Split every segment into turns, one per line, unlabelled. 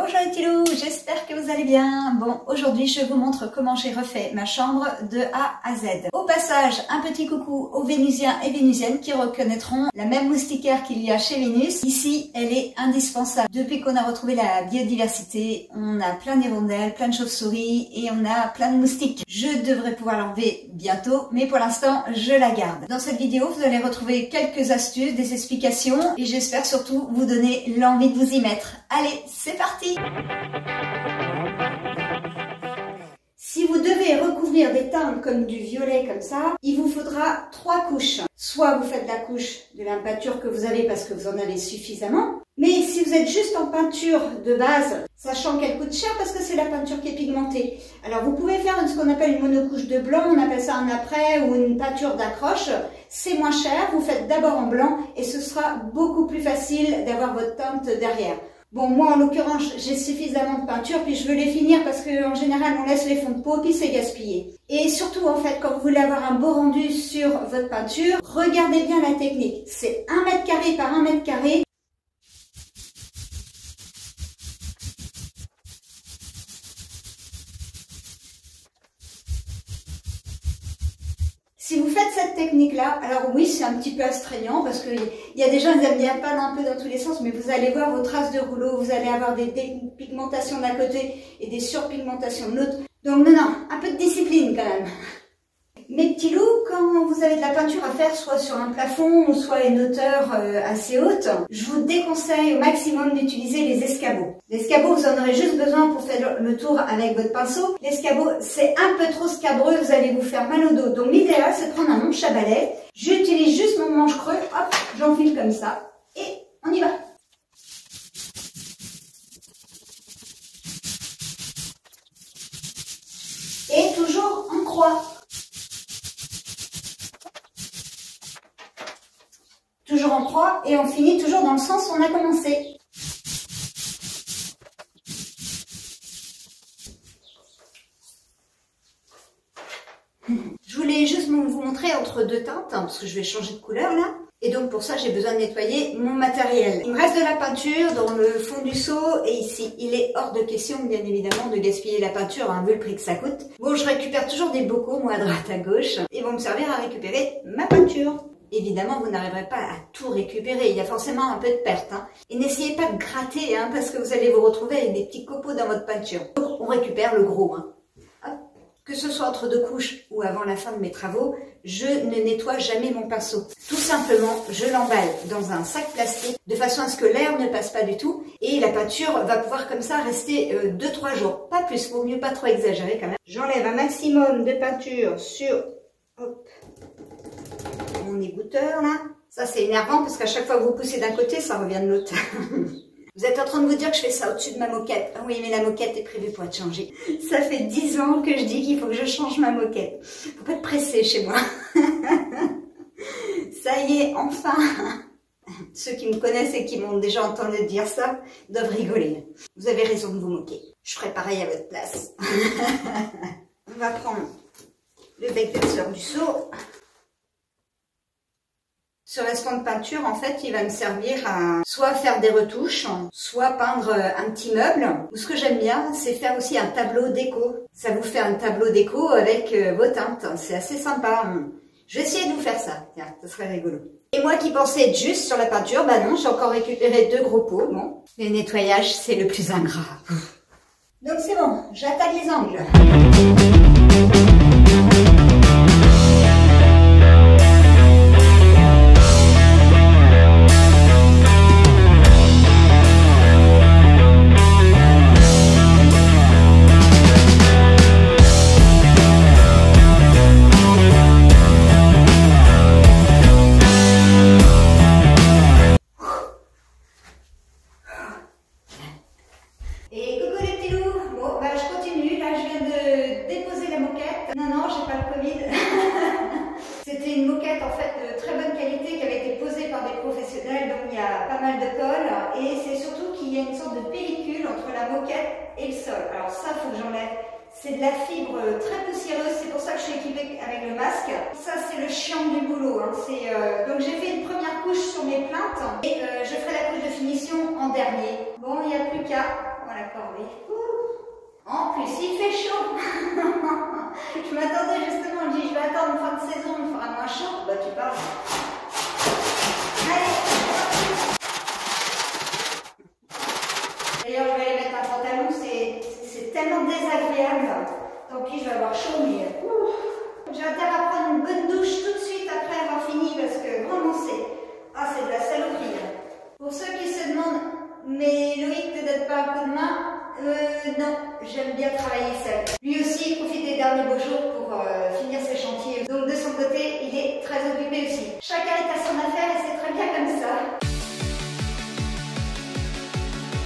Bonjour les petits loups, j'espère que vous allez bien. Bon, aujourd'hui je vous montre comment j'ai refait ma chambre de A à Z. Au passage, un petit coucou aux Vénusiens et Vénusiennes qui reconnaîtront la même moustiquaire qu'il y a chez Vénus. Ici, elle est indispensable. Depuis qu'on a retrouvé la biodiversité, on a plein d'hirondelles, plein de chauves-souris et on a plein de moustiques. Je devrais pouvoir l'enlever bientôt, mais pour l'instant, je la garde. Dans cette vidéo, vous allez retrouver quelques astuces, des explications et j'espère surtout vous donner l'envie de vous y mettre. Allez, c'est parti! Si vous devez recouvrir des teintes comme du violet comme ça, il vous faudra 3 couches. Soit vous faites la couche de la peinture que vous avez parce que vous en avez suffisamment. Mais si vous êtes juste en peinture de base, sachant qu'elle coûte cher parce que c'est la peinture qui est pigmentée. Alors vous pouvez faire ce qu'on appelle une monocouche de blanc, on appelle ça un après ou une peinture d'accroche. C'est moins cher, vous faites d'abord en blanc et ce sera beaucoup plus facile d'avoir votre teinte derrière. Bon, moi, en l'occurrence, j'ai suffisamment de peinture, puis je veux les finir parce qu'en général, on laisse les fonds de peau, puis c'est gaspillé. Et surtout, en fait, quand vous voulez avoir un beau rendu sur votre peinture, regardez bien la technique. C'est 1 mètre carré par 1 mètre carré. Si vous faites cette technique-là, alors oui, c'est un petit peu astreignant parce qu'il y a des gens qui aiment bien peindre un peu dans tous les sens, mais vous allez voir vos traces de rouleau, vous allez avoir des dépigmentations d'un côté et des surpigmentations de l'autre. Donc non, un peu de discipline quand même. Mes petits loups, quand vous avez de la peinture à faire, soit sur un plafond ou soit une hauteur assez haute, je vous déconseille au maximum d'utiliser les escabeaux. L'escabeau, vous en aurez juste besoin pour faire le tour avec votre pinceau. L'escabeau, c'est un peu trop scabreux, vous allez vous faire mal au dos. Donc l'idéal, c'est de prendre un manche à balai. J'utilise juste mon manche creux, hop, j'enfile comme ça et on y va. Et toujours en croix. Toujours en croix et on finit toujours dans le sens où on a commencé. Je voulais juste vous montrer entre deux teintes, parce que je vais changer de couleur là. Et donc pour ça j'ai besoin de nettoyer mon matériel. Il me reste de la peinture dans le fond du seau et ici. Il est hors de question bien évidemment de gaspiller la peinture, vu le prix que ça coûte. Bon, je récupère toujours des bocaux, moi à droite à gauche. Ils vont me servir à récupérer ma peinture. Évidemment, vous n'arriverez pas à tout récupérer. Il y a forcément un peu de perte. Et n'essayez pas de gratter, parce que vous allez vous retrouver avec des petits copeaux dans votre peinture. Donc, on récupère le gros. Que ce soit entre 2 couches ou avant la fin de mes travaux, je ne nettoie jamais mon pinceau. Tout simplement, je l'emballe dans un sac plastique de façon à ce que l'air ne passe pas du tout. Et la peinture va pouvoir comme ça rester 2-3 jours. Pas plus, vaut mieux pas trop exagérer quand même. J'enlève un maximum de peinture sur... Hop, mon égoutteur là. Ça c'est énervant parce qu'à chaque fois que vous poussez d'un côté, ça revient de l'autre. Vous êtes en train de vous dire que je fais ça au-dessus de ma moquette. Ah oui, mais la moquette est prévue pour être changée. Ça fait 10 ans que je dis qu'il faut que je change ma moquette. Faut pas être pressé chez moi. Ça y est, enfin. Ceux qui me connaissent et qui m'ont déjà entendu dire ça doivent rigoler. Vous avez raison de vous moquer. Je ferai pareil à votre place. On va prendre le bec verseur du seau. Ce restant de peinture, en fait, il va me servir à soit faire des retouches, soit peindre un petit meuble. Ou ce que j'aime bien, c'est faire aussi un tableau déco. Ça vous fait un tableau déco avec vos teintes. C'est assez sympa. Je vais essayer de vous faire ça. Tiens, ça serait rigolo. Et moi qui pensais être juste sur la peinture, bah non, j'ai encore récupéré 2 gros pots. Bon, le nettoyage, c'est le plus ingrat. Donc c'est bon, j'attaque les angles. Et coucou les petits loups. Bon, bah je continue. Là, je viens de déposer la moquette. Non, non, j'ai pas le Covid. C'était une moquette en fait de très bonne qualité qui avait été posée par des professionnels. Donc il y a pas mal de colle. Et c'est surtout qu'il y a une sorte de pellicule entre la moquette et le sol. Alors ça, faut que j'enlève. C'est de la fibre très poussiéreuse. C'est pour ça que je suis équipée avec le masque. Ça, c'est le chiant du boulot. Donc j'ai fait une première couche sur mes plaintes. Et je ferai la couche de finition en dernier. Bon, il n'y a plus qu'à... Voilà, corvée. En plus, il fait chaud. Je m'attendais justement, je dis, je vais attendre fin de saison, il fera moins chaud. Bah, tu parles. Allez. D'ailleurs, je vais aller mettre un pantalon, c'est tellement désagréable. Tant pis, je vais avoir chaud, mais j'ai intérêt à prendre une bonne douche tout de suite après avoir fini parce que vraiment c'est de la saloperie. Pour ceux qui se demandent, mais Loïc te donne pas un coup de main? Non, j'aime bien travailler seul. Lui aussi, il profite des derniers beaux jours pour finir ses chantiers. Donc de son côté, il est très occupé aussi. Chacun est à son affaire et c'est très bien comme ça.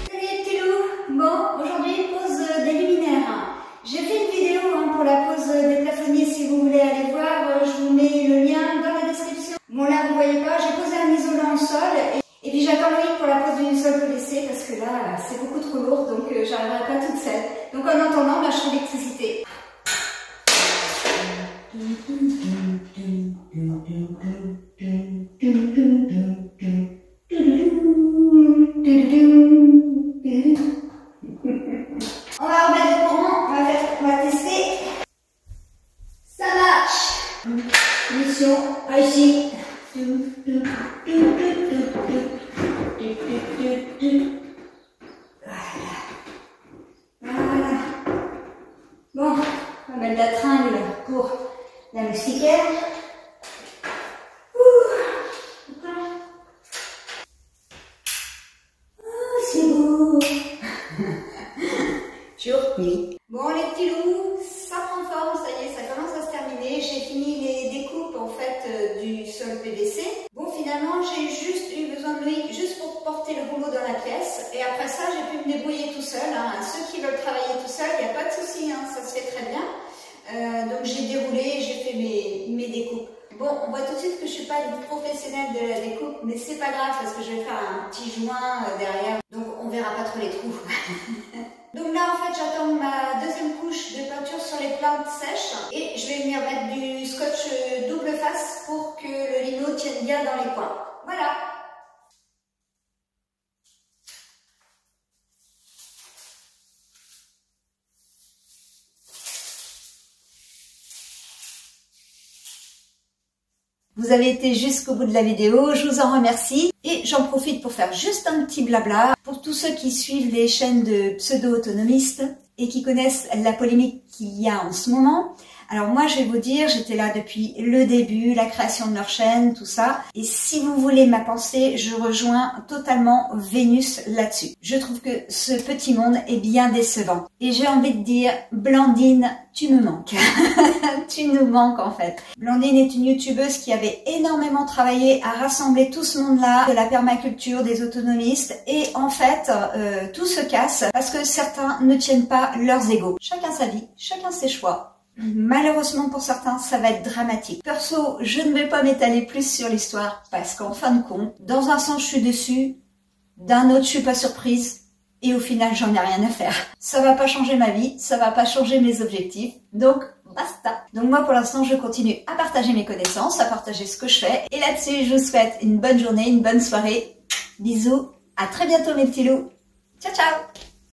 Salut les petits loups. Bon, aujourd'hui, pause des luminaires. J'ai fait une vidéo pour la pose des plafonniers si vous voulez aller voir. Je vous mets le lien dans la description. Bon là, vous voyez pas, j'ai posé un isolant en sol. Et puis j'attends Loïc pour la pose d'une sol PVC parce que là, c'est beaucoup trop lourd, donc j'arriverai pas toute seule. Donc en attendant, je fais l'électricité. On va remettre le courant, on va tester. Ça marche. Mission réussie. Voilà. Bon, on va mettre la tringle pour la moustiquaire. Oh, c'est beau. Jour, nuit. Bon les petits loups, ça prend forme, ça y est, ça commence à se terminer. J'ai fini les découpes en fait du sol PVC. Bon finalement j'ai juste eu besoin de Loïc juste pour porter le rouleau dans la pièce. Et après ça j'ai pu me débrouiller tout seul. Hein. Ceux qui veulent travailler tout seul, il n'y a pas de souci, hein, ça se fait très bien. Donc j'ai déroulé, j'ai fait mes découpes. Bon, on voit tout de suite que je suis pas une professionnelle de la découpe, mais c'est pas grave parce que je vais faire un petit joint derrière. Donc on verra pas trop les trous. Donc là, en fait, j'attends ma deuxième couche de peinture sur les plantes sèches et je vais venir mettre du scotch double face pour que le lino tienne bien dans les coins. Voilà. Vous avez été jusqu'au bout de la vidéo, je vous en remercie. Et j'en profite pour faire juste un petit blabla pour tous ceux qui suivent les chaînes de pseudo-autonomistes et qui connaissent la polémique qu'il y a en ce moment. Alors moi, je vais vous dire, j'étais là depuis le début, la création de leur chaîne, tout ça. Et si vous voulez ma pensée, je rejoins totalement Vénus là-dessus. Je trouve que ce petit monde est bien décevant. Et j'ai envie de dire, Blandine, tu me manques. Tu nous manques en fait. Blandine est une youtubeuse qui avait énormément travaillé à rassembler tout ce monde-là, de la permaculture, des autonomistes. Et en fait, tout se casse parce que certains ne tiennent pas leurs égos. Chacun sa vie, chacun ses choix. Malheureusement pour certains, ça va être dramatique. Perso, je ne vais pas m'étaler plus sur l'histoire parce qu'en fin de compte, dans un sens je suis déçue, d'un autre je suis pas surprise et au final j'en ai rien à faire. Ça va pas changer ma vie, ça va pas changer mes objectifs, donc basta. Donc moi pour l'instant je continue à partager mes connaissances, à partager ce que je fais et là-dessus je vous souhaite une bonne journée, une bonne soirée. Bisous, à très bientôt mes petits loups. Ciao ciao.